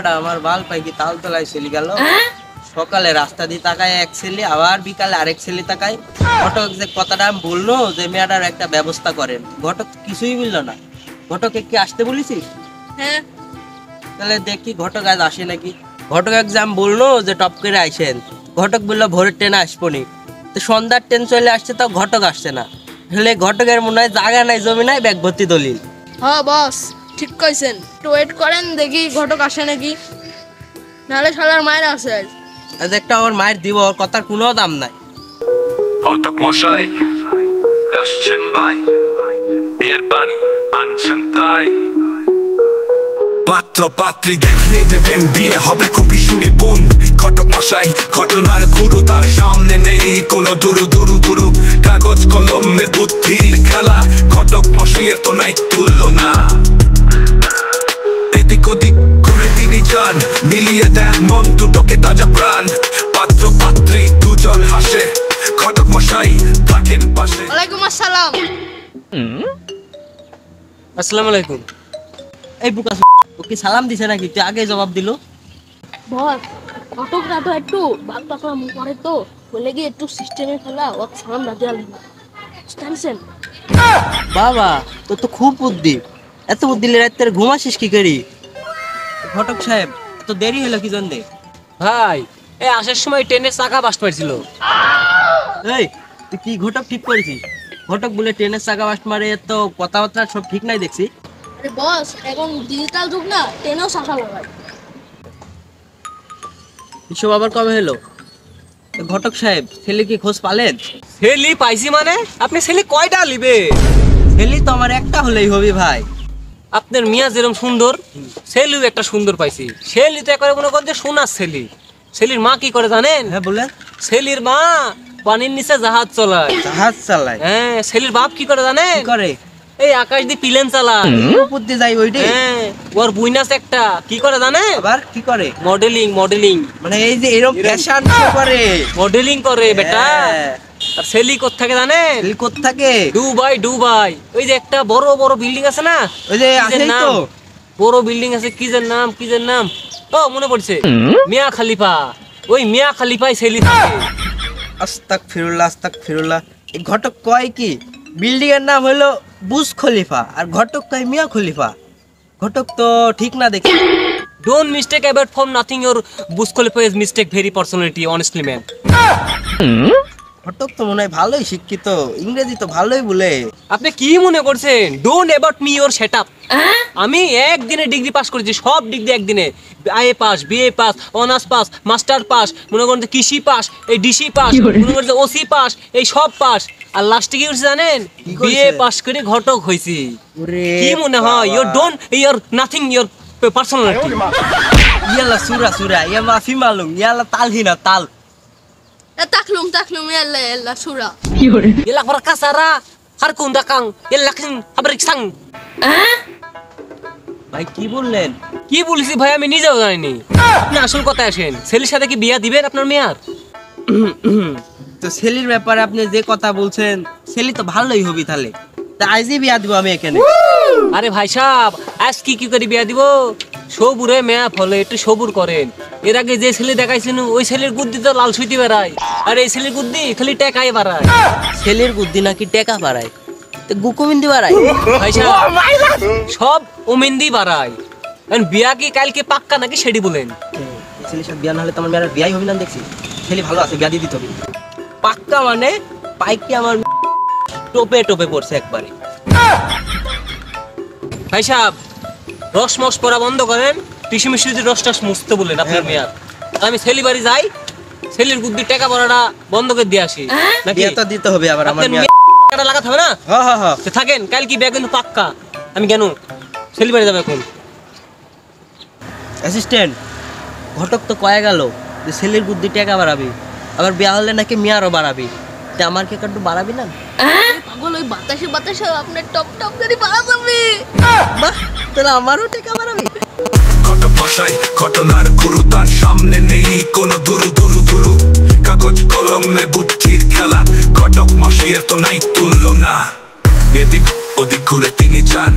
মেয়াটা আমার বাল পাই কি তাল তলায় চলে গেল। সকালে রাস্তা দিয়ে তাকায় এক ছেলে, আবার বিকালে আরেক ছেলে তাকায়। ঘটক যে কথাটা আমি বললো যে মেয়াটার একটা ব্যবস্থা করেন, ঘটক কিছুই বললো না। ঘটকে কি আসতে বলেছিস? হ্যাঁ। তাহলে দেখি ঘটক আজ আসে নাকি। ঘটক এক্সাম বললো যে টপ করে আইসেন, ঘটক বললো ভোরের ট্রেনে আসবো নি। তো সন্ধ্যার ট্রেন চলে আসছে, তাও ঘটক আসছে না। তাহলে ঘটকের মনে হয় জায়গা নাই, জমি নাই, ব্যাগ ভর্তি দলিল। হ্যাঁ বস, ঠিক কইছেন। একটু ওয়েট করেন, দেখি ঘটক আসে নাকি। নাহলে শালার মায়ের আসে আজ। আজ একটা আমার মায়ের দিব, ওর কথার কোনো দাম নাই। ঘটক মশাই আসছেন ভাই, বিয়ের বাড়ি আনছেন তাই। পাত্র পাত্রী দেখলে দেবেন, বিয়ে হবে খুবই সুনিপুণ। ঘটক মশাই ঘটনার গুরু, তার সামনে নেই কোনো দুরু দুরু দুরু। কাগজ কলমে বুদ্ধির খেলা, ঘটক মশাইয়ের তো নাই তুলনা। এদিক ওদিক ঘুরে তিনি যান, মিলিয়ে দেন মন দুটোকে তাজা প্রাণ। পাত্র পাত্রী দুজন হাসে, ঘটক মশাই থাকেন পাশে। ওয়ালাইকুম আসসালাম। আসসালামু আলাইকুম। এই বুকা ওকে সালাম দিছে নাকি? তুই আগে জবাব দিল। বস, ঘটকরা তো একটু বাপ পাকা মুখ করে, তো বলে গিয়ে একটু সিস্টেমে ফেলা ও সালাম না দেওয়া লাগবে, বুঝতে বাবা তোর তো খুব বুদ্ধি। এত বুদ্ধি দিলে রাত্রে ঘুমাসিস কি করি? ঘটক সাহেব এত দেরি হলো কি জন্যে? ভাই এই আসার সময় ট্রেনের চাকা বাস্ট মারছিল। এই তুই কি ঘটক ঠিক করেছিস? ঘটক বলে ট্রেনের চাকা বাস্ট মারে, তো কথাবার্তা সব ঠিক নাই দেখছি। আরে বস, এখন ডিজিটাল যুগ না, ট্রেনেও শাখা লাগায়। এসব আবার কবে হলো? ঘটক সাহেব ছেলে কি খোঁজ পালেন? ছেলি পাইছি মানে? আপনি ছেলি কয়টা লিবে? ছেলে তো আমার একটা হলেই হবে ভাই। আপনার মিয়া যেরকম সুন্দর, ছেলিও একটা সুন্দর পাইছি। ছেলি তো একবারে মনে করেন যে সোনার ছেলি। ছেলির মা কি করে জানেন? হ্যাঁ বলেন। ছেলির মা পানির নিচে জাহাজ চালায়। জাহাজ চালায়? হ্যাঁ। ছেলির বাপ কি করে জানেন? কি করে? এই আকাশ দিয়ে প্লেন চালায়। উপর দিয়ে যাই ওইটি? হ্যাঁ। ওর বুইনাস একটা কি করে জানেন? আবার কি করে? মডেলিং। মডেলিং মানে এই যে এরকম ফ্যাশন করে? মডেলিং করে বেটা। হ্যাঁ। আর ছেলি কোত্থেকে জানেন? ছেলে কোথা থাকে? দুবাই। দুবাই ওই যে একটা বড় বড় বিল্ডিং আছে না, ওই যে কি যে আছেই নাম? তো। বড় বিল্ডিং আছে, কি যে নাম, কি যে নাম? ও মনে পড়ছে, মিয়া খালিফা। ওই মিয়া খালিফাই ছেলি থাকে। আস্তাগফিরুল্লাহ আস্তাগফিরুল্লাহ। এই ঘটক কয় কি বিল্ডিং এর নাম হলো বুর্জ খলিফা, আর ঘটক কয় মিয়া খলিফা। ঘটক তো ঠিক না দেখি। Don't mistake about from nothing, your Burj Khalifa is mistake very personality honestly man. ঘটক তো মনে হয় ভালোই শিক্ষিত, ইংরেজি তো ভালোই বলে। আপনি কি মনে করছেন? Don't about me your setup. আমি একদিনে ডিগ্রি পাস করেছি, সব ডিগ্রি একদিনে। IA pass, BA pass, honours pass, master pass, মনে করেন যে কৃষি পাস, এই ডিসি পাস, মনে করেন যে ওসি পাস, এই সব পাস। আর লাস্টে কি হয়েছে জানেন? বিএ পাস করে ঘটক হয়েছি। কি মনে হয়? Your don't your nothing your personality. ইয়ালা সুরা সুরা ইয়া মাফি মালুম ইয়ালা তালহিনা তাল। তাকলুম ইয়াল্লা ইয়াল্লা সুরা। Yela karakasara, harkun dakang, yela kin habrik sang. ভাই কি বললেন? কি বলেছি ভাই আমি নিজেও জানিনি। আপনি আসল কথায় আসেন, ছেলের সাথে কি বিয়া দিবেন আপনার মেয়ার? তো ছেলির ব্যাপারে আপনি যে কথা বলছেন, ছেলি তো ভালোই হবি তাহলে। তা আজই বিয়া দিব আমি এখানে। আরে ভাই সাহেব, আজ কি করে বিয়া দিব? সবুরে মেয়া ফলে একটু সবুর করেন। এর আগে যে ছেলে দেখাইছেন ওই ছেলের বুদ্ধি তো লাল সুইতি বেড়ায়, আর এই ছেলের বুদ্ধি খালি টেকাই বাড়ায়। ছেলের বুদ্ধি নাকি টেকা বাড়ায়? তো গুকুমিন্দি বাড়ায়? ভাই সাহেব সব উমেন্দি বাড়ায়। বিয়া কি কালকে পাক্কা নাকি সেটি বলেন? ছেলের সাথে বিয়া না হলে তো আমার মেয়ের বিয়াই হবে না দেখছি। ছেলে ভালো আছে, বিয়া দিয়ে দিতে হবে। পাক্কা মানে পাইকি আমার টোপে টোপে পড়ছে একবারে। ভাই সাহেব রস মস পড়া বন্ধ করেন, টিসু মিশু রস টস মুছতে বলেন আপনার মেয়ার। আমি ছেলি বাড়ি যাই, ছেলির বুদ্ধি টাকা পড়াটা বন্ধ করে দিয়ে আসি। নাকি বিয়া তো দিতে হবে আবার আমার মেয়ে। টাকা লাগাতে হবে না? হ্যাঁ হ্যাঁ হ্যাঁ। তো থাকেন, কাল কি বিয়া কিন্তু পাক্কা। আমি কেন ছেলি বাড়ি যাবো এখন। অ্যাসিস্ট্যান্ট ঘটক তো কয়ে গেল যে ছেলের বুদ্ধি টাকা বাড়াবি, আবার বিয়া হলে নাকি মেয়ারও বাড়াবি। তা আমার কে একটু বাড়াবি না? পাগল, ওই বাতাসে বাতাসে আপনার টপ টপ করে বাড়া যাবে। বাহ, তাহলে আমারও টাকা বাড়াবি। ঘটক মশাই ঘটনার গুরু, তার সামনে নেই কোনো দুরু দুরু দুরু। কাগজ কলমে বুদ্ধির খেলা, ঘটক মশাইয়ের তো নাই তুলনা। এদিক ওদিক ঘুরে তিনি যান,